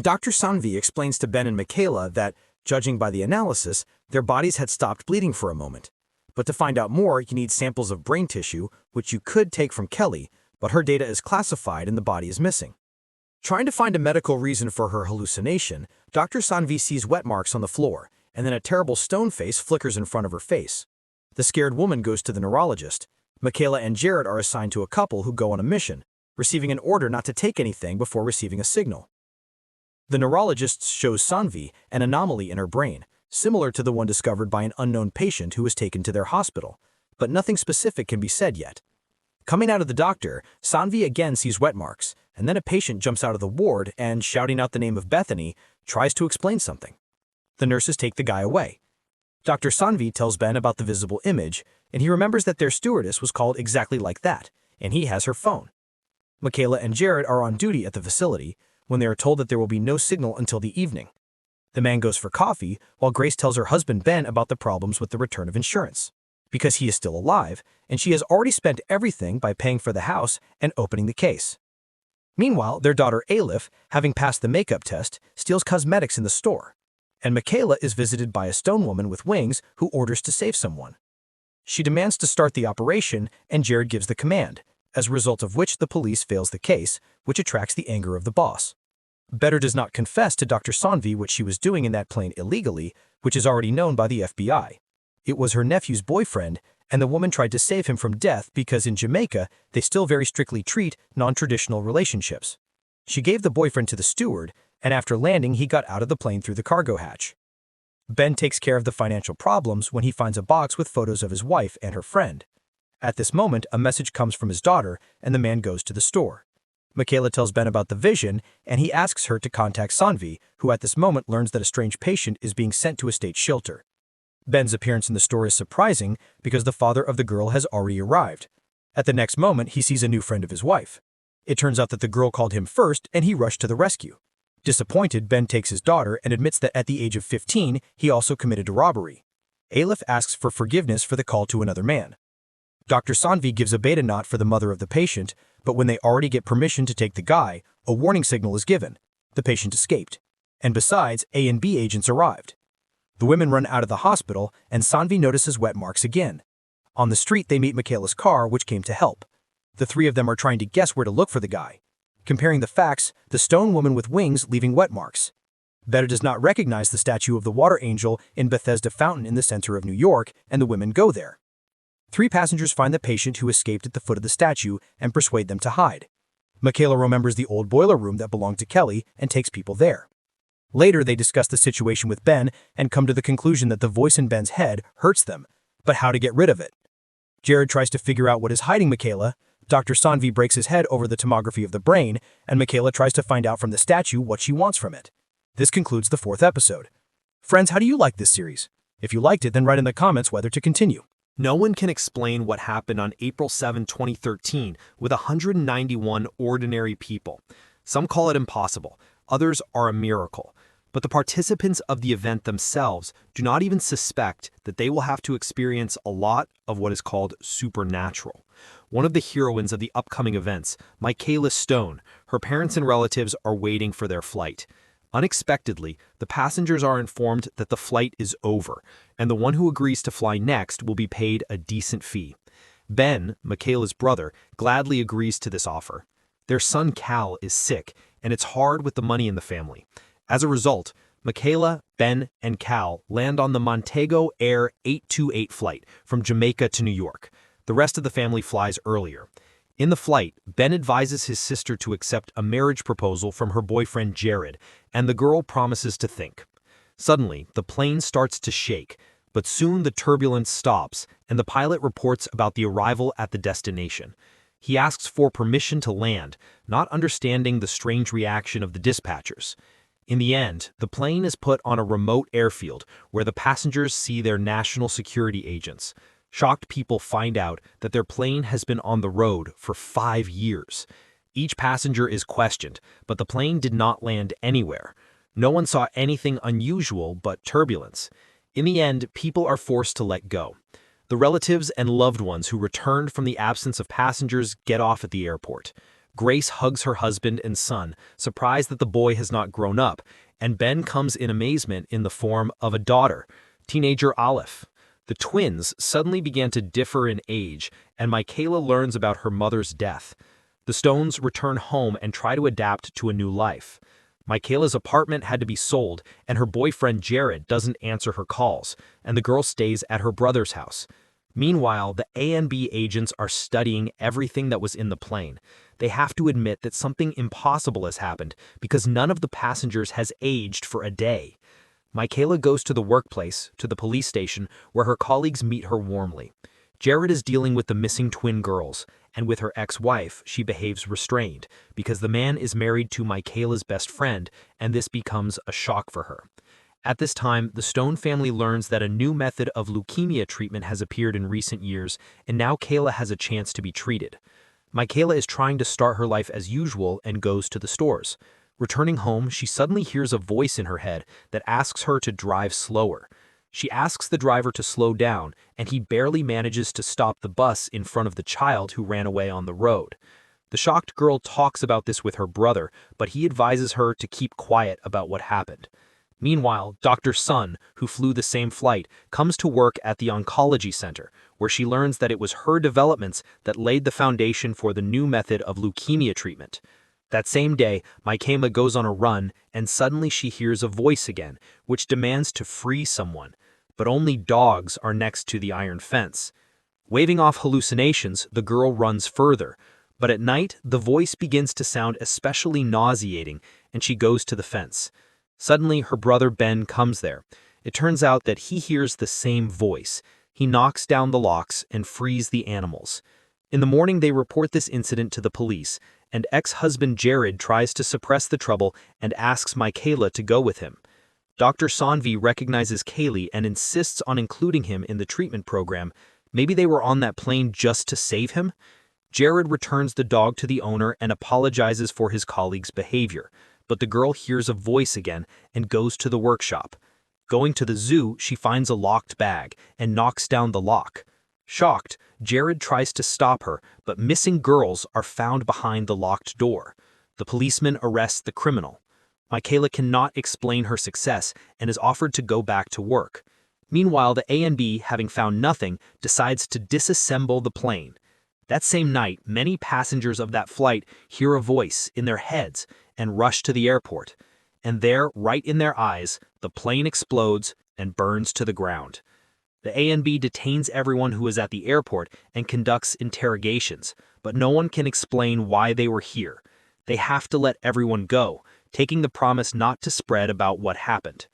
And Dr. Sanvi explains to Ben and Michaela that, judging by the analysis, their bodies had stopped bleeding for a moment. But to find out more, you need samples of brain tissue, which you could take from Kelly, but her data is classified and the body is missing. Trying to find a medical reason for her hallucination, Dr. Sanvi sees wet marks on the floor, and then a terrible stone face flickers in front of her face. The scared woman goes to the neurologist. Michaela and Jared are assigned to a couple who go on a mission, receiving an order not to take anything before receiving a signal. The neurologist shows Sanvi an anomaly in her brain, similar to the one discovered by an unknown patient who was taken to their hospital, but nothing specific can be said yet. Coming out of the doctor, Sanvi again sees wet marks, and then a patient jumps out of the ward and, shouting out the name of Bethany, tries to explain something. The nurses take the guy away. Dr. Sanvi tells Ben about the visible image, and he remembers that their stewardess was called exactly like that, and he has her phone. Michaela and Jared are on duty at the facility when they are told that there will be no signal until the evening. The man goes for coffee, while Grace tells her husband Ben about the problems with the return of insurance, because he is still alive, and she has already spent everything by paying for the house and opening the case. Meanwhile, their daughter Alif, having passed the makeup test, steals cosmetics in the store, and Michaela is visited by a stone woman with wings who orders to save someone. She demands to start the operation, and Jared gives the command, as a result of which the police fails the case, which attracts the anger of the boss. Better does not confess to Dr. Sanvi what she was doing in that plane illegally, which is already known by the FBI. It was her nephew's boyfriend, and the woman tried to save him from death because in Jamaica, they still very strictly treat non-traditional relationships. She gave the boyfriend to the steward, and after landing, he got out of the plane through the cargo hatch. Ben takes care of the financial problems when he finds a box with photos of his wife and her friend. At this moment, a message comes from his daughter, and the man goes to the store. Michaela tells Ben about the vision, and he asks her to contact Sanvi, who at this moment learns that a strange patient is being sent to a state shelter. Ben's appearance in the store is surprising because the father of the girl has already arrived. At the next moment, he sees a new friend of his wife. It turns out that the girl called him first, and he rushed to the rescue. Disappointed, Ben takes his daughter and admits that at the age of 15, he also committed a robbery. Alif asks for forgiveness for the call to another man. Dr. Sanvi gives a beta knot for the mother of the patient, but when they already get permission to take the guy, a warning signal is given. The patient escaped. And besides, A and B agents arrived. The women run out of the hospital, and Sanvi notices wet marks again. On the street, they meet Michaela's car, which came to help. The three of them are trying to guess where to look for the guy. Comparing the facts, the stone woman with wings leaving wet marks. Beta does not recognize the statue of the water angel in Bethesda Fountain in the center of New York, and the women go there. 3 passengers find the patient who escaped at the foot of the statue and persuade them to hide. Michaela remembers the old boiler room that belonged to Kelly and takes people there. Later, they discuss the situation with Ben and come to the conclusion that the voice in Ben's head hurts them, but how to get rid of it. Jared tries to figure out what is hiding Michaela. Dr. Sanvi breaks his head over the tomography of the brain, and Michaela tries to find out from the statue what she wants from it. This concludes the 4th episode. Friends, how do you like this series? If you liked it, then write in the comments whether to continue. No one can explain what happened on April 7, 2013 with 191 ordinary people. Some call it impossible, others are a miracle. But the participants of the event themselves do not even suspect that they will have to experience a lot of what is called supernatural. One of the heroines of the upcoming events, Michaela Stone, her parents and relatives are waiting for their flight. Unexpectedly, the passengers are informed that the flight is over, and the one who agrees to fly next will be paid a decent fee. Ben, Michaela's brother, gladly agrees to this offer. Their son Cal is sick, and it's hard with the money in the family. As a result, Michaela, Ben, and Cal land on the Montego Air 828 flight from Jamaica to New York. The rest of the family flies earlier. In the flight, Ben advises his sister to accept a marriage proposal from her boyfriend Jared, and the girl promises to think. Suddenly, the plane starts to shake, but soon the turbulence stops, and the pilot reports about the arrival at the destination. He asks for permission to land, not understanding the strange reaction of the dispatchers. In the end, the plane is put on a remote airfield where the passengers see their national security agents. Shocked people find out that their plane has been on the road for 5 years. Each passenger is questioned, but the plane did not land anywhere. No one saw anything unusual but turbulence. In the end, people are forced to let go. The relatives and loved ones who returned from the absence of passengers get off at the airport. Grace hugs her husband and son, surprised that the boy has not grown up, and Ben comes in amazement in the form of a daughter, teenager Olive. The twins suddenly began to differ in age, and Michaela learns about her mother's death. The Stones return home and try to adapt to a new life. Michaela's apartment had to be sold, and her boyfriend Jared doesn't answer her calls, and the girl stays at her brother's house. Meanwhile, the A&B agents are studying everything that was in the plane. They have to admit that something impossible has happened because none of the passengers has aged for a day. Michaela goes to the workplace, to the police station, where her colleagues meet her warmly. Jared is dealing with the missing twin girls, and with her ex-wife, she behaves restrained because the man is married to Michaela's best friend, and this becomes a shock for her. At this time, the Stone family learns that a new method of leukemia treatment has appeared in recent years, and now Kayla has a chance to be treated. Michaela is trying to start her life as usual and goes to the stores. Returning home, she suddenly hears a voice in her head that asks her to drive slower. She asks the driver to slow down, and he barely manages to stop the bus in front of the child who ran away on the road. The shocked girl talks about this with her brother, but he advises her to keep quiet about what happened. Meanwhile, Dr. Sun, who flew the same flight, comes to work at the oncology center, where she learns that it was her developments that laid the foundation for the new method of leukemia treatment. That same day, Michaela goes on a run, and suddenly she hears a voice again, which demands to free someone. But only dogs are next to the iron fence. Waving off hallucinations, the girl runs further. But at night, the voice begins to sound especially nauseating, and she goes to the fence. Suddenly, her brother Ben comes there. It turns out that he hears the same voice. He knocks down the locks and frees the animals. In the morning, they report this incident to the police, and ex-husband Jared tries to suppress the trouble and asks Michaela to go with him. Dr. Sanvi recognizes Kaylee and insists on including him in the treatment program. Maybe they were on that plane just to save him? Jared returns the dog to the owner and apologizes for his colleague's behavior. But the girl hears a voice again and goes to the workshop. Going to the zoo, she finds a locked bag and knocks down the lock. Shocked, Jared tries to stop her, but missing girls are found behind the locked door. The policeman arrests the criminal. Michaela cannot explain her success and is offered to go back to work. Meanwhile, the A&B, having found nothing, decides to disassemble the plane. That same night, many passengers of that flight hear a voice in their heads and rush to the airport. And there, right in their eyes, the plane explodes and burns to the ground. The A&B detains everyone who is at the airport and conducts interrogations, but no one can explain why they were here. They have to let everyone go, taking the promise not to spread about what happened.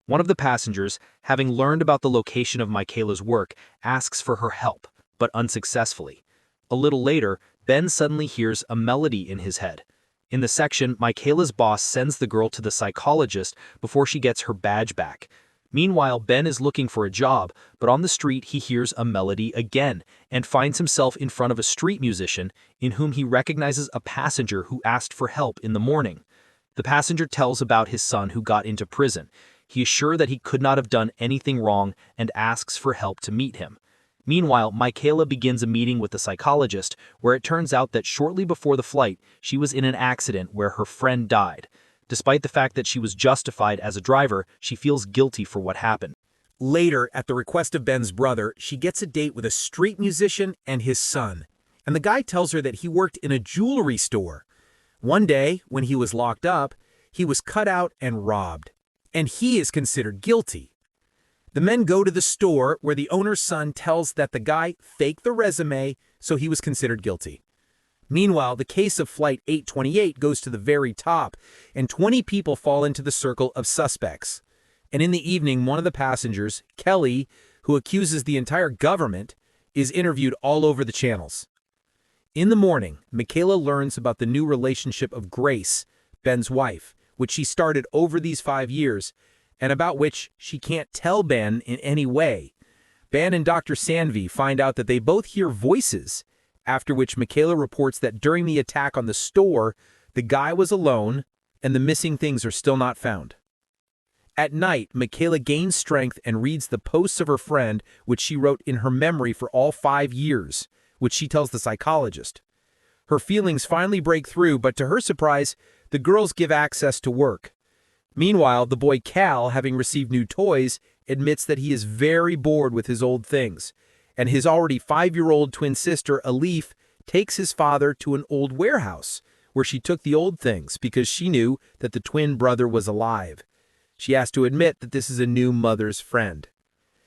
One of the passengers, having learned about the location of Michaela's work, asks for her help, but unsuccessfully. A little later, Ben suddenly hears a melody in his head. In the section, Michaela's boss sends the girl to the psychologist before she gets her badge back. Meanwhile, Ben is looking for a job, but on the street he hears a melody again and finds himself in front of a street musician in whom he recognizes a passenger who asked for help in the morning. The passenger tells about his son who got into prison. He is sure that he could not have done anything wrong and asks for help to meet him. Meanwhile, Michaela begins a meeting with the psychologist, where it turns out that shortly before the flight, she was in an accident where her friend died. Despite the fact that she was justified as a driver, she feels guilty for what happened. Later, at the request of Ben's brother, she gets a date with a street musician and his son. And the guy tells her that he worked in a jewelry store. One day, when he was locked up, he was cut out and robbed. And he is considered guilty. The men go to the store where the owner's son tells that the guy faked the resume, so he was considered guilty. Meanwhile, the case of Flight 828 goes to the very top, and 20 people fall into the circle of suspects. And in the evening, one of the passengers, Kelly, who accuses the entire government, is interviewed all over the channels. In the morning, Michaela learns about the new relationship of Grace, Ben's wife, which she started over these 5 years, and about which she can't tell Ben in any way. Ben and Dr. Sanvi find out that they both hear voices, after which Michaela reports that during the attack on the store, the guy was alone and the missing things are still not found. At night, Michaela gains strength and reads the posts of her friend, which she wrote in her memory for all 5 years, which she tells the psychologist. Her feelings finally break through, but to her surprise, the girls give access to work. Meanwhile, the boy Cal, having received new toys, admits that he is very bored with his old things, and his already 5-year-old twin sister, Alif, takes his father to an old warehouse, where she took the old things because she knew that the twin brother was alive. She has to admit that this is a new mother's friend.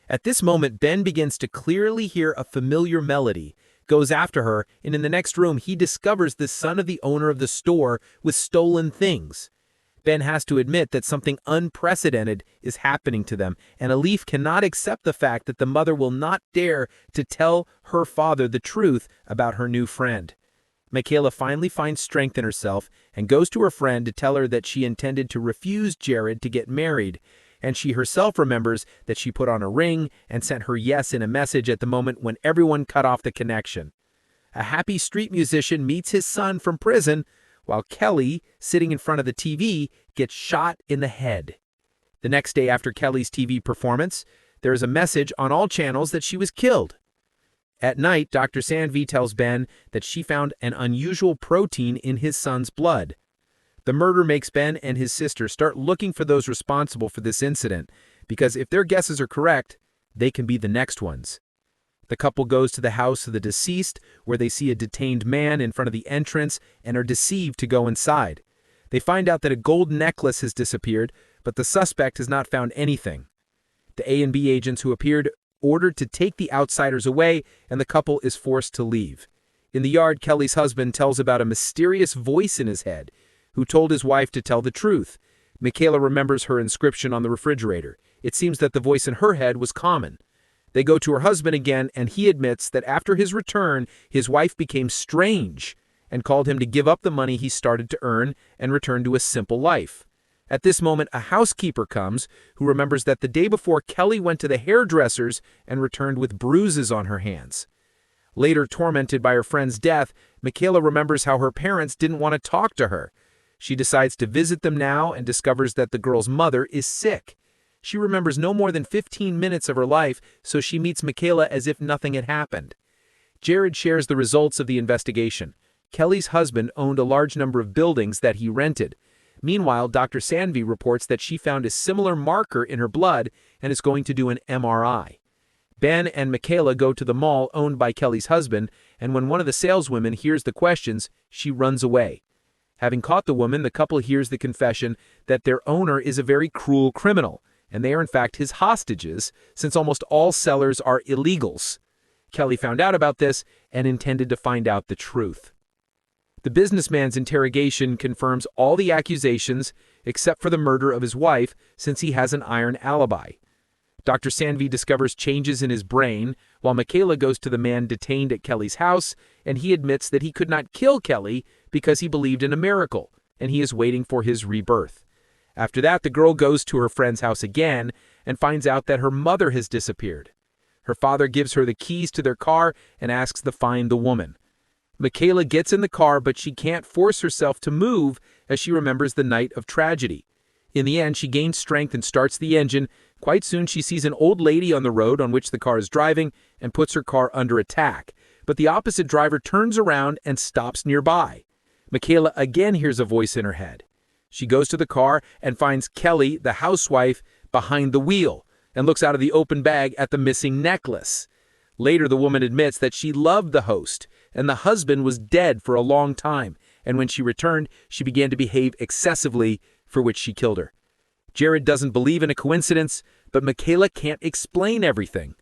At this moment, Ben begins to clearly hear a familiar melody, goes after her, and in the next room he discovers the son of the owner of the store with stolen things. Ben has to admit that something unprecedented is happening to them, and Alif cannot accept the fact that the mother will not dare to tell her father the truth about her new friend. Michaela finally finds strength in herself and goes to her friend to tell her that she intended to refuse Jared to get married, and she herself remembers that she put on a ring and sent her yes in a message at the moment when everyone cut off the connection. A happy street musician meets his son from prison, while Kelly, sitting in front of the TV, gets shot in the head. The next day after Kelly's TV performance, there is a message on all channels that she was killed. At night, Dr. Sandvi tells Ben that she found an unusual protein in his son's blood. The murder makes Ben and his sister start looking for those responsible for this incident, because if their guesses are correct, they can be the next ones. The couple goes to the house of the deceased, where they see a detained man in front of the entrance and are deceived to go inside. They find out that a gold necklace has disappeared, but the suspect has not found anything. The A and B agents who appeared ordered to take the outsiders away, and the couple is forced to leave. In the yard, Kelly's husband tells about a mysterious voice in his head, who told his wife to tell the truth. Michaela remembers her inscription on the refrigerator. It seems that the voice in her head was common. They go to her husband again, and he admits that after his return, his wife became strange and called him to give up the money he started to earn and return to a simple life. At this moment, a housekeeper comes who remembers that the day before Kelly went to the hairdresser's and returned with bruises on her hands. Later, tormented by her friend's death, Michaela remembers how her parents didn't want to talk to her. She decides to visit them now and discovers that the girl's mother is sick. She remembers no more than 15 minutes of her life, so she meets Michaela as if nothing had happened. Jared shares the results of the investigation. Kelly's husband owned a large number of buildings that he rented. Meanwhile, Dr. Sandvi reports that she found a similar marker in her blood and is going to do an MRI. Ben and Michaela go to the mall owned by Kelly's husband, and when one of the saleswomen hears the questions, she runs away. Having caught the woman, the couple hears the confession that their owner is a very cruel criminal, and they are in fact his hostages, since almost all sellers are illegals. Kelly found out about this and intended to find out the truth. The businessman's interrogation confirms all the accusations except for the murder of his wife, since he has an iron alibi. Dr. Sandvi discovers changes in his brain, while Michaela goes to the man detained at Kelly's house, and he admits that he could not kill Kelly because he believed in a miracle, and he is waiting for his rebirth. After that, the girl goes to her friend's house again and finds out that her mother has disappeared. Her father gives her the keys to their car and asks to find the woman. Michaela gets in the car, but she can't force herself to move as she remembers the night of tragedy. In the end, she gains strength and starts the engine. Quite soon, she sees an old lady on the road on which the car is driving and puts her car under attack. But the opposite driver turns around and stops nearby. Michaela again hears a voice in her head. She goes to the car and finds Kelly, the housewife, behind the wheel and looks out of the open bag at the missing necklace. Later, the woman admits that she loved the host and the husband was dead for a long time, and when she returned, she began to behave excessively, for which she killed her. Jared doesn't believe in a coincidence, but Michaela can't explain everything.